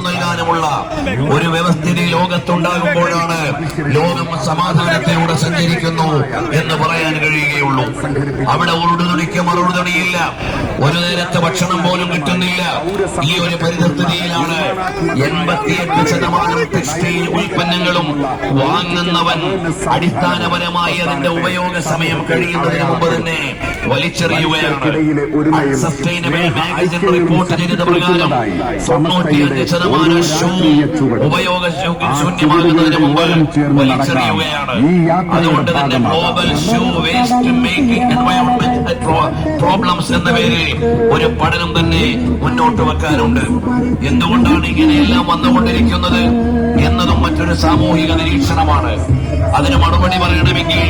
നൽകാനുമുള്ള ഒരു വ്യവസ്ഥിതി ലോകത്തുണ്ടാകുമ്പോഴാണ് ലോകം സമാധാനത്തിലൂടെ സഞ്ചരിക്കുന്നു എന്ന് പറയാൻ കഴിയുകയുള്ളൂ. അവിടെ ഉരുടുതുണിക്ക് മറുതുണിയില്ല, ഒരു നേരത്തെ ഭക്ഷണം പോലും കിട്ടുന്നില്ല. ഈ ഒരു പരിതസ്ഥിതിയിലാണ് 88% ടെക്സ്റ്റൈൽ ഉൽപ്പന്നങ്ങളും വാങ്ങുന്നവൻ അടിസ്ഥാനപരമായി അതിന്റെ ഉപയോഗ സമയം കഴിയുന്നതിന് മുമ്പ് തന്നെ വലിച്ചെറിയുകയാണ്. സസ്റ്റൈനബിൾ മാഗസിൻ റിപ്പോർട്ട് ചെയ്ത പ്രകാരം 95% ഷൂ ഉപയോഗശൂന്യമാകുന്നതിന് മുമ്പ് വലിച്ചെറിയുകയാണ്. അതുകൊണ്ട് തന്നെ global shoe waste making environment problems എന്ന പേരിൽ ഒരു പഠനം തന്നെ മുന്നോട്ട് വെക്കാനുണ്ട്. എന്തുകൊണ്ടാണ് ഇങ്ങനെയെല്ലാം വന്നുകൊണ്ടിരിക്കുന്നത് എന്നതും മറ്റൊരു സാമൂഹിക നിരീക്ഷണമാണ്. അതിന് മറുപടി പറയണമെങ്കിൽ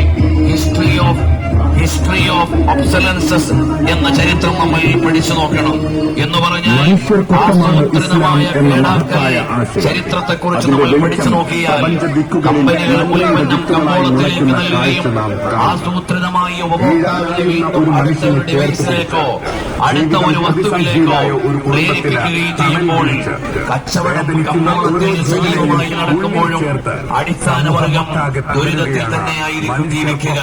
ഹിസ്റ്ററി ഓഫ് ഒബ്സലൻസസ് എന്ന ചരിത്രം നമ്മൾ പഠിച്ചു നോക്കണം. എന്ന് പറഞ്ഞാൽ ആസൂത്രിതമായ കേടാക്കൽ ചരിത്രത്തെക്കുറിച്ച് നമ്മൾ പഠിച്ചു നോക്കിയാൽ കമ്പനികൾ ഉൽപ്പന്നം കമ്പോളത്തിലേക്ക് നൽകുകയും ആസൂത്രിതമായി ഉപഭോക്താക്കളെ വീണ്ടും അടുത്ത ഒരു ഡിവൈസിലേക്കോ അടുത്ത ഒരു വസ്തുവിലേക്കോ പ്രേരിപ്പിക്കുകയും ചെയ്യുമ്പോൾ കച്ചവടം കമ്പോളത്തിൽ സജീവമായി നടക്കുമ്പോഴും അടിസ്ഥാന വർഗം ദുരിതത്തിൽ തന്നെയായിരിക്കും ജീവിക്കുക.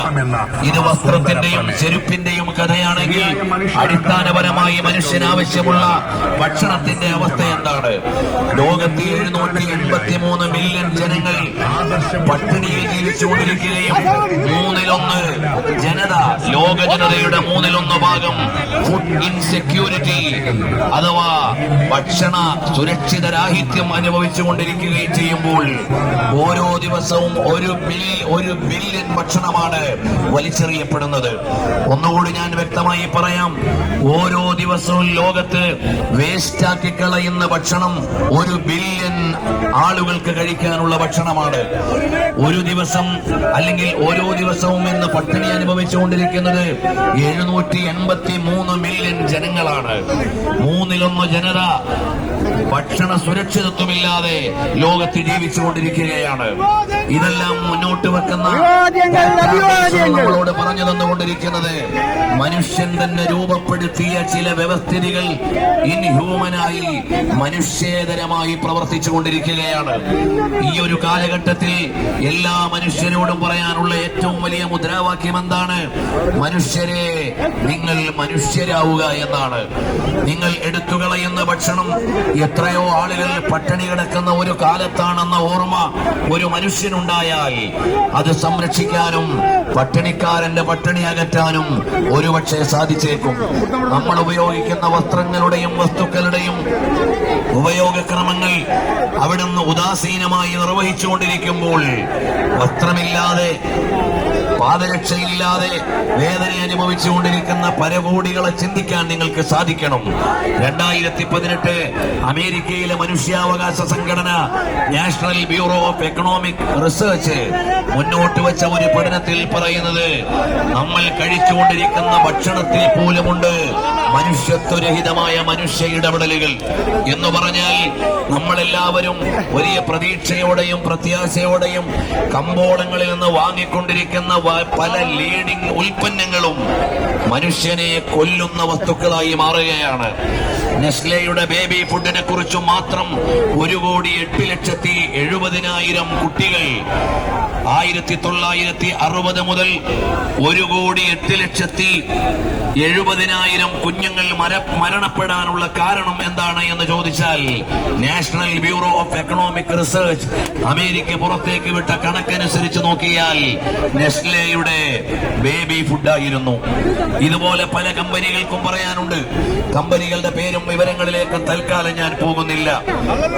ഇത് വസ്ത്രത്തിന്റെയും ചെരുപ്പിന്റെയും കഥയാണെങ്കിൽ അടിസ്ഥാനപരമായി മനുഷ്യനാവശ്യമുള്ള ഭക്ഷണത്തിന്റെ അവസ്ഥ എന്താണ്? ലോകത്തെ 783 മില്യൺ ജനങ്ങൾ പട്ടിണിയിൽ ജീവിച്ചുകൊണ്ടിരിക്കുകയും 1/3 ജനത, ലോക ജനതയുടെ 1/3 ഭാഗം ഫുഡ് ഇൻസെക്യൂരിറ്റി അഥവാ ഭക്ഷണ സുരക്ഷിതരാഹിത്യം അനുഭവിച്ചുകൊണ്ടിരിക്കുകയും ചെയ്യുമ്പോൾ ഓരോ ദിവസവും ഒരു ബില്യൺ ഭക്ഷണമാണ് വലിച്ചെറിയപ്പെടുന്നത്. ഒന്നുകൂടി ഞാൻ വ്യക്തമായി പറയാം, ഓരോ ദിവസവും ലോകത്ത് വേസ്റ്റാക്കി കളയുന്ന ഭക്ഷണം 1 ബില്യൺ ആളുകൾക്ക് കഴിക്കാനുള്ള ഭക്ഷണമാണ്. ഒരു ദിവസം അല്ലെങ്കിൽ ഓരോ ദിവസവും ഇന്ന് പട്ടിണി അനുഭവിച്ചുകൊണ്ടിരിക്കുന്നത് 783 മില്യൺ ജനങ്ങളാണ്. 1/3 ജനത ഭക്ഷണ സുരക്ഷിതത്വമില്ലാതെ ലോകത്ത് ജീവിച്ചുകൊണ്ടിരിക്കുകയാണ്. ഇതെല്ലാം മുന്നോട്ട് വെക്കുന്ന നമ്മളോട് പറഞ്ഞു തന്നുകൊണ്ടിരിക്കുന്നത് മനുഷ്യൻ തന്നെ രൂപപ്പെടുത്തിയ ചില വ്യവസ്ഥിതികൾ ഇൻഹ്യൂമനായി മനുഷ്യേതരമായി പ്രവർത്തിച്ചു കൊണ്ടിരിക്കുകയാണ്. ഈ ഒരു കാലഘട്ടത്തിൽ എല്ലാ മനുഷ്യരോടും പറയാനുള്ള ഏറ്റവും വലിയ മുദ്രാവാക്യം എന്താണ്? മനുഷ്യരെ, നിങ്ങൾ മനുഷ്യരാവുക എന്നാണ്. നിങ്ങൾ എടുത്തുകളയുന്ന ഭക്ഷണം എത്രയോ ആളുകൾ പട്ടിണി കിടക്കുന്ന ഒരു കാലത്താണെന്ന ഓർമ്മ ഒരു മനുഷ്യനുണ്ടായാൽ അത് സംരക്ഷിക്കാനും പട്ടിണിക്കാരന്റെ പട്ടിണി അകറ്റാനും ഒരുപക്ഷെ സാധിച്ചേക്കും. നമ്മൾ ഉപയോഗിക്കുന്ന വസ്ത്രങ്ങളുടെയും വസ്തുക്കളുടെയും ഉപയോഗക്രമങ്ങൾ അവിടുന്ന് ഉദാസീനമായി നിർവഹിച്ചുകൊണ്ടിരിക്കുമ്പോൾ വസ്ത്രമില്ലാതെ പാദരക്ഷയില്ലാതെ വേദന അനുഭവിച്ചുകൊണ്ടിരിക്കുന്ന പരകോടികളെ ചിന്തിക്കാൻ നിങ്ങൾക്ക് സാധിക്കണം. 2018 അമേരിക്കയിലെ മനുഷ്യാവകാശ സംഘടന national bureau of economic research മുന്നോട്ട് വെച്ച ഒരു പഠനത്തിൽ പറയുന്നത് നമ്മൾ കഴിച്ചുകൊണ്ടിരിക്കുന്ന ഭക്ഷണത്തിൽ പോലുമുണ്ട് മനുഷ്യത്വരഹിതമായ മനുഷ്യ ഇടപെടലുകൾ. എന്ന് പറഞ്ഞാൽ നമ്മളെല്ലാവരും വലിയ പ്രതീക്ഷയോടെയും പ്രത്യാശയോടെയും കമ്പോളങ്ങളിൽ നിന്ന് വാങ്ങിക്കൊണ്ടിരിക്കുന്ന പല ലീഡിംഗ് ഉൽപ്പന്നങ്ങളും മനുഷ്യനെ കൊല്ലുന്ന വസ്തുക്കളായി മാറുകയാണ്. നെസ്ലെയുടെ ബേബി ഫുഡിനെ കുറിച്ച് മാത്രം 1,08,70,000 കുട്ടികൾ 1960 മുതൽ 1,08,70,000 കുഞ്ഞുങ്ങൾ മരണപ്പെടാനുള്ള കാരണം എന്താണ് എന്ന് ചോദിച്ചാൽ national bureau of economic research America പുറത്തേക്ക് വിട്ട കണക്കനുസരിച്ച് നോക്കിയാൽ നെസ്ലെയുടെ ബേബി ഫുഡായിരുന്നു. ഇതുപോലെ പല കമ്പനികൾക്കും പറയാനുണ്ട്. കമ്പനികളുടെ പേരും വിവരങ്ങളിലേക്ക് തൽക്കാലം ഞാൻ പോകുന്നില്ല.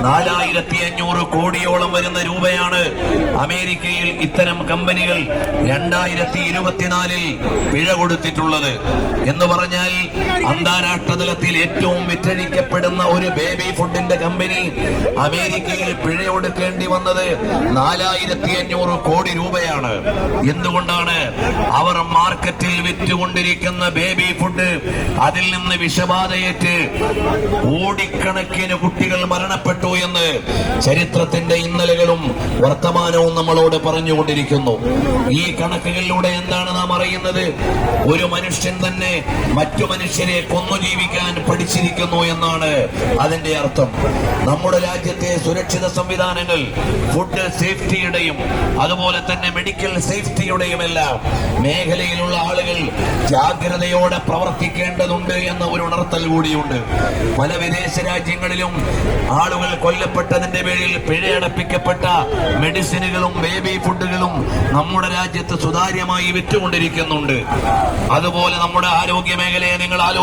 4500 കോടിയോളം വരുന്ന രൂപയാണ് അമേരിക്കയിൽ ഇത്തരം കമ്പനികൾ 2024 പിഴ കൊടുത്തിട്ടുള്ളത്. എന്ന് പറഞ്ഞാൽ അന്താരാഷ്ട്ര തലത്തിൽ ഏറ്റവും വിറ്റഴിക്കപ്പെടുന്ന ഒരു ബേബി ഫുഡിന്റെ കമ്പനി അമേരിക്കയിൽ പിഴ കൊടുക്കേണ്ടി വന്നത് 4500 കോടി രൂപയാണ്. എന്തുകൊണ്ടാണ്? അവർ മാർക്കറ്റിൽ വിറ്റുകൊണ്ടിരിക്കുന്ന ബേബി ഫുഡ് അതിൽ നിന്ന് വിഷബാധയേറ്റ് കോടിക്കണക്കിന് കുട്ടികൾ മരണപ്പെട്ടു എന്ന് ചരിത്രത്തിന്റെ ഇന്നലകളും വർത്തമാനവും നമ്മളോട് പറഞ്ഞുകൊണ്ടിരിക്കുന്നു. ഈ കണക്കുകളിലൂടെ എന്താണ് നാം അറിയുന്നത്? ഒരു മനുഷ്യൻ തന്നെ മറ്റു മനുഷ്യരെ കൊന്നു ജീവിക്കാൻ പഠിച്ചിരിക്കുന്നു എന്നാണ് അതിന്റെ അർത്ഥം. നമ്മുടെ രാജ്യത്തെ സുരക്ഷിത സംവിധാനങ്ങൾ ഫുഡ് സേഫ്റ്റിയുടെയും അതുപോലെ തന്നെ മെഡിക്കൽ സേഫ്റ്റിയുടെയും എല്ലാം മേഖലയിലുള്ള ആളുകൾ ജാഗ്രതയോടെ പ്രവർത്തിക്കേണ്ടതുണ്ട് എന്ന ഒരു ഉണർത്തൽ കൂടിയുണ്ട്. പല വിദേശ രാജ്യങ്ങളിലും ആളുകൾ കൊല്ലപ്പെട്ടതിന്റെ പേരിൽ പിഴയടപ്പിക്കപ്പെട്ട മെഡിസിനുകളും ബേബി ഫുഡുകളും നമ്മുടെ രാജ്യത്ത് സുതാര്യമായി വിറ്റുകൊണ്ടിരിക്കുന്നുണ്ട്. അതുപോലെ നമ്മുടെ ആരോഗ്യ മേഖലയെ നിങ്ങൾ ആലോചിച്ചു